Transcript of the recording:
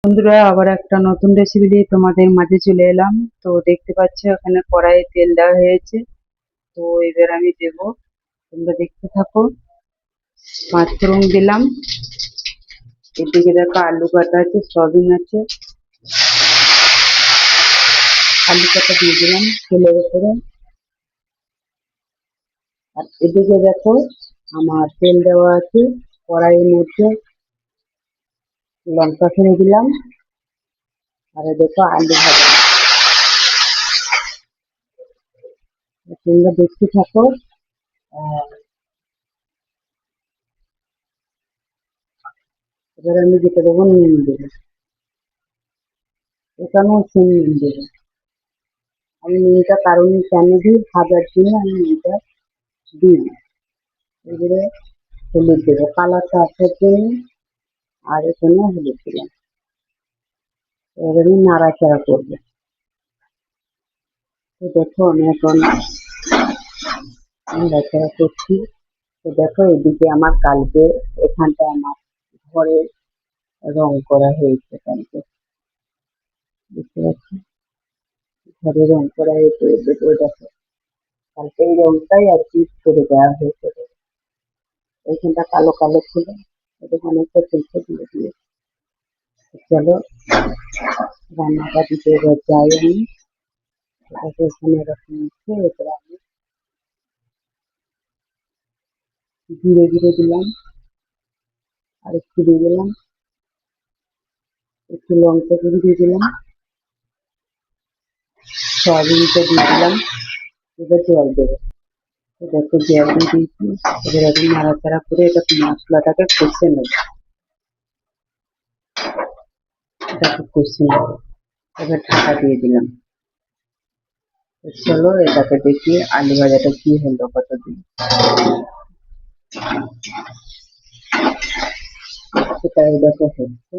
বন্ধুরা, আবার একটা নতুন রেসিপি দিয়ে তোমাদের মাঝে চলে এলাম। তো দেখতে পাচ্ছ এখানে কড়াইয়ে তেল দেওয়া হয়েছে। তো এবার আমি দেব, তোমরা দেখতে থাকো। পাঁচফোড়ন দিলাম, এদিকে দেখো আলু কাটা আছে, সয়াবিন আছে, আলু কাটা দিয়ে দিলাম তেলের উপরে। আর এদিকে দেখো আমার তেল দেওয়া আছে কড়াইয়ের মধ্যে, লঙ্কা ফেলে দিলাম। আর দেখো আলু ভাজা, তোমরা দেখতে থাকো। এবার আমি যেটা দেবো নুন দেবো, এখানেও সেম নুন দেবো। আমি নুনটা কারণ কেন দিই, ভাজার জন্য আমি নুনটা দিই। এবারে হলুদ দেবো কালারটা আসার জন্য, আর এখানে হলুদ দিলাম। এবার আমি নাড়াচাড়া করবো। তো দেখো আমি এখন নাড়াচাড়া করছি। তো দেখো এদিকে আমার কালকে এখানটা আমার ঘরে রং করা হয়েছে। কালকে বুঝতে পারছি, ঘরে রং করা হয়েছে। দেখো দেখো কালকে এই রংটাই আর কি করে দেওয়া হয়েছে। এইখানটা কালো কালো ছিল, এটা অনেকটা তুলতে তুলে দিয়ে। চলো রান্নাটা দিতে এবার যাই আমি। এখানে এরকম হচ্ছে, এবার আমি ধীরে ধীরে দিলাম, আর একটু দিয়ে দিলাম, একটু লঙ্কা গুঁড়ো দিয়ে দিলাম, সয়াবিনটা দিয়ে দিলাম। এবার জল দেবো। তো দেখো জল দিয়ে দিয়েছি। এবার একটু নাড়াচাড়া করে এটা মশলাটাকে কষে নেবো। এটাকে কষে নেবো। এবার ঢাকা দিয়ে দিলাম। চলো এটাকে দেখি আলু ভাজাটা কি হলো কতদিন। সেটাই দেখো হচ্ছে।